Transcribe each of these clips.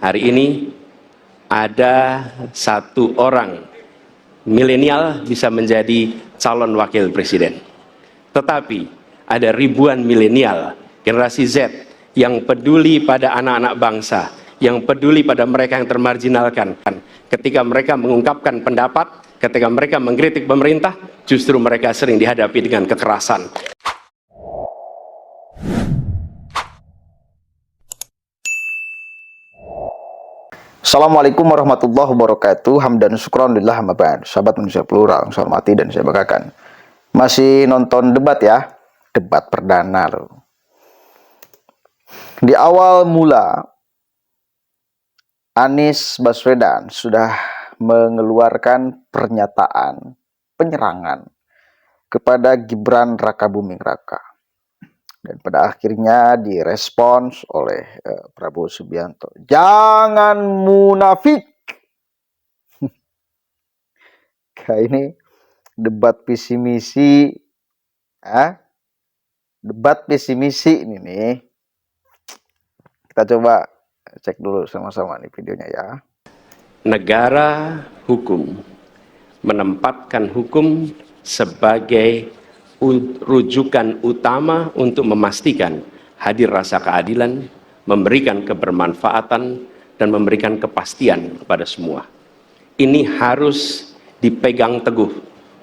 hari ini ada satu orang milenial bisa menjadi calon wakil presiden. Tetapi ada ribuan milenial, generasi Z, yang peduli pada anak-anak bangsa, yang peduli pada mereka yang termarginalkan. Ketika mereka mengungkapkan pendapat, ketika mereka mengkritik pemerintah, justru mereka sering dihadapi dengan kekerasan. Assalamualaikum warahmatullahi wabarakatuh. Hamdan syukron lillah amma ba'd. Sahabat Indonesia Plural, saya hormati dan saya banggakan. Masih nonton debat ya? Debat perdana loh. Di awal mula Anies Baswedan sudah mengeluarkan pernyataan penyerangan kepada Gibran Rakabuming Raka. Dan pada akhirnya direspons oleh Prabowo Subianto. Jangan munafik. Kayak ini debat visi misi. Debat visi misi ini nih. Kita coba cek dulu sama-sama nih videonya ya. Negara hukum menempatkan hukum sebagai rujukan utama untuk memastikan hadir rasa keadilan, memberikan kebermanfaatan, dan memberikan kepastian kepada semua. Ini harus dipegang teguh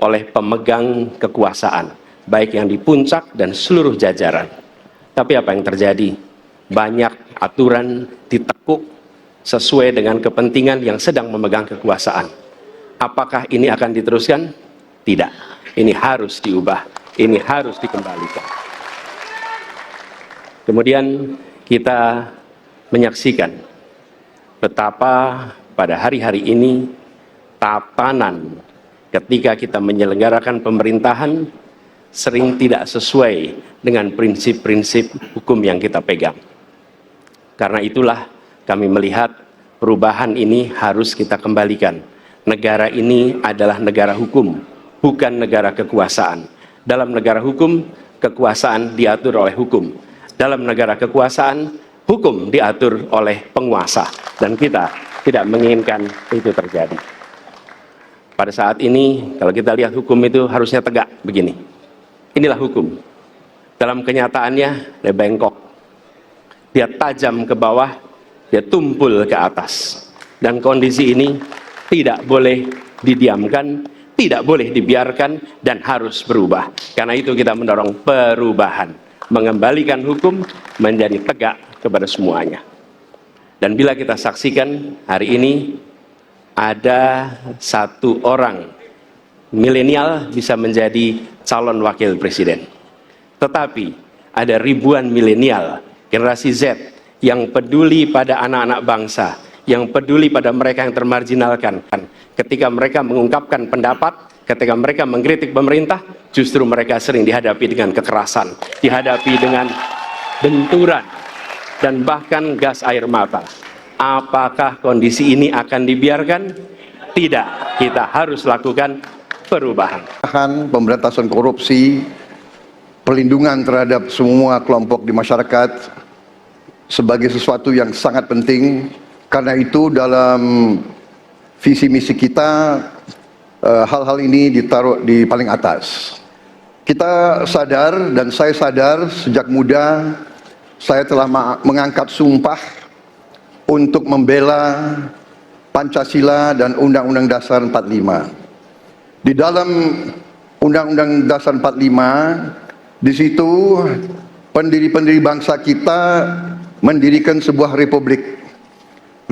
oleh pemegang kekuasaan, baik yang di puncak dan seluruh jajaran. Tapi apa yang terjadi? Banyak aturan ditekuk sesuai dengan kepentingan yang sedang memegang kekuasaan. Apakah ini akan diteruskan? Tidak. Ini harus diubah. Ini harus dikembalikan. Kemudian kita menyaksikan betapa pada hari-hari ini tatanan ketika kita menyelenggarakan pemerintahan sering tidak sesuai dengan prinsip-prinsip hukum yang kita pegang. Karena itulah kami melihat perubahan ini harus kita kembalikan. Negara ini adalah negara hukum, bukan negara kekuasaan. Dalam negara hukum, kekuasaan diatur oleh hukum. Dalam negara kekuasaan, hukum diatur oleh penguasa. Dan kita tidak menginginkan itu terjadi. Pada saat ini, kalau kita lihat hukum itu harusnya tegak begini. Inilah hukum. Dalam kenyataannya, dia bengkok. Dia tajam ke bawah, dia tumpul ke atas. Dan kondisi ini tidak boleh didiamkan, tidak boleh dibiarkan, dan harus berubah. Karena itu kita mendorong perubahan, mengembalikan hukum menjadi tegak kepada semuanya. Dan bila kita saksikan hari ini ada satu orang milenial bisa menjadi calon wakil presiden. Tetapi ada ribuan milenial, generasi Z, yang peduli pada anak-anak bangsa, yang peduli pada mereka yang termarginalkan. Ketika mereka mengungkapkan pendapat, ketika mereka mengkritik pemerintah, justru mereka sering dihadapi dengan kekerasan, dihadapi dengan benturan, dan bahkan gas air mata. Apakah kondisi ini akan dibiarkan? Tidak, kita harus lakukan perubahan. Pemberantasan korupsi, perlindungan terhadap semua kelompok di masyarakat sebagai sesuatu yang sangat penting. Karena itu dalam visi misi kita hal-hal ini ditaruh di paling atas. Kita sadar dan saya sadar sejak muda saya telah mengangkat sumpah untuk membela Pancasila dan Undang-Undang Dasar 45. Di dalam Undang-Undang Dasar 45, di situ pendiri-pendiri bangsa kita mendirikan sebuah republik.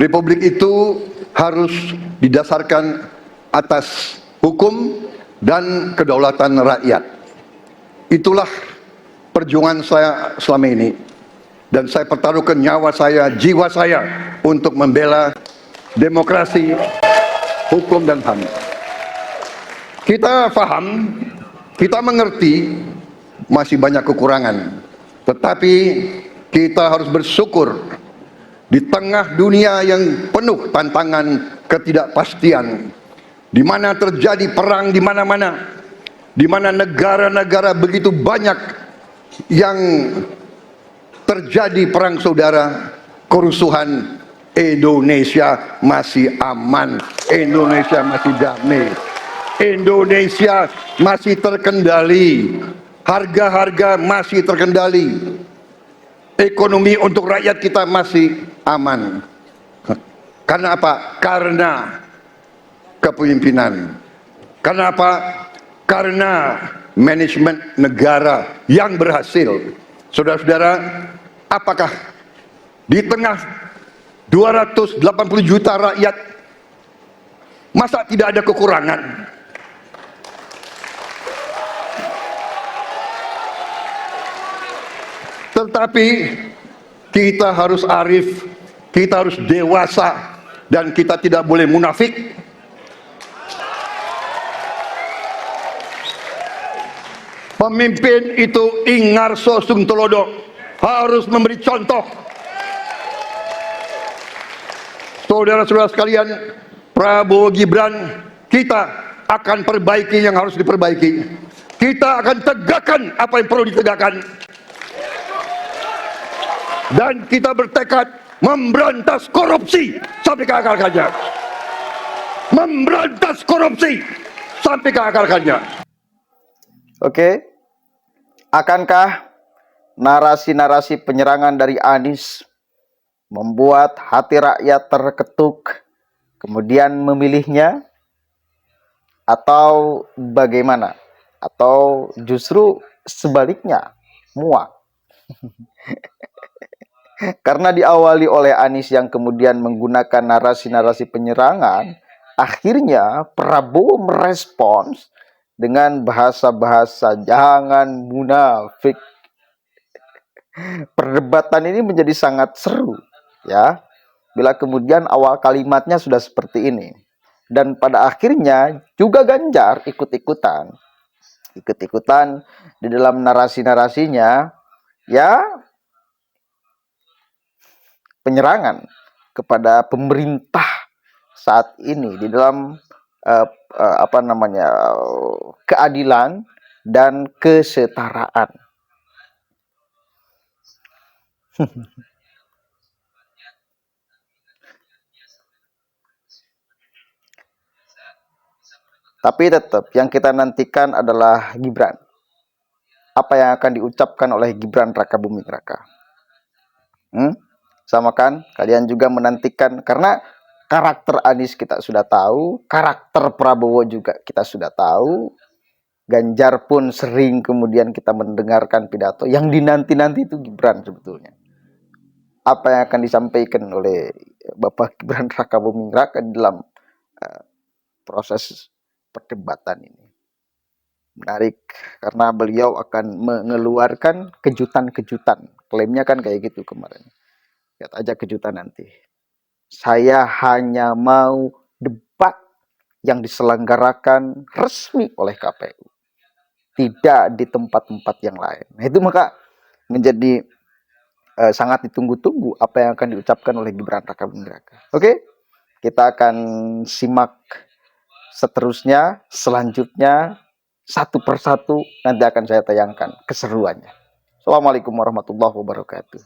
Republik itu harus didasarkan atas hukum dan kedaulatan rakyat. Itulah perjuangan saya selama ini. Dan saya pertaruhkan nyawa saya, jiwa saya untuk membela demokrasi, hukum dan HAM. Kita paham, kita mengerti masih banyak kekurangan. Tetapi kita harus bersyukur di tengah dunia yang penuh tantangan ketidakpastian, di mana terjadi perang di mana-mana, di mana negara-negara begitu banyak yang terjadi perang saudara, kerusuhan, Indonesia masih aman, Indonesia masih damai, Indonesia masih terkendali, harga-harga masih terkendali, ekonomi untuk rakyat kita masih aman. Karena apa? Karena kepemimpinan. Karena apa? Karena manajemen negara yang berhasil. Saudara-saudara, apakah di tengah 280 juta rakyat masa tidak ada kekurangan? Tetapi kita harus arif, kita harus dewasa, dan kita tidak boleh munafik. Pemimpin itu ingar sosung telodo, harus memberi contoh. Saudara-saudara sekalian, Prabowo Gibran, kita akan perbaiki yang harus diperbaiki. Kita akan tegakkan apa yang perlu ditegakkan. Dan kita bertekad memberantas korupsi sampai ke akar-akarnya. Memberantas korupsi sampai ke akar-akarnya. Oke, akankah narasi-narasi penyerangan dari Anies membuat hati rakyat terketuk, kemudian memilihnya? Atau bagaimana? Atau justru sebaliknya, muak? Karena diawali oleh Anies yang kemudian menggunakan narasi-narasi penyerangan, akhirnya Prabowo merespons dengan bahasa-bahasa jangan munafik. Perdebatan ini menjadi sangat seru, ya, bila kemudian awal kalimatnya sudah seperti ini. Dan pada akhirnya juga Ganjar ikut-ikutan di dalam narasi-narasinya, ya, penyerangan kepada pemerintah saat ini di dalam keadilan dan kesetaraan. Tapi tetap yang kita nantikan adalah Gibran. Apa yang akan diucapkan oleh Gibran Rakabuming Raka? Sama kan? Kalian juga menantikan, karena karakter Anies kita sudah tahu, karakter Prabowo juga kita sudah tahu. Ganjar pun sering kemudian kita mendengarkan pidato. Yang dinanti-nanti itu Gibran sebetulnya. Apa yang akan disampaikan oleh Bapak Gibran Rakabuming Raka dalam proses perdebatan ini? Menarik, karena beliau akan mengeluarkan kejutan-kejutan. Klaimnya kan kayak gitu kemarin. Lihat aja kejutan nanti. Saya hanya mau debat yang diselenggarakan resmi oleh KPU, tidak di tempat-tempat yang lain. Nah, itu maka menjadi sangat ditunggu-tunggu apa yang akan diucapkan oleh Gibran Rakabuming Raka. Oke, kita akan simak seterusnya, selanjutnya, satu persatu nanti akan saya tayangkan keseruannya. Assalamualaikum warahmatullahi wabarakatuh.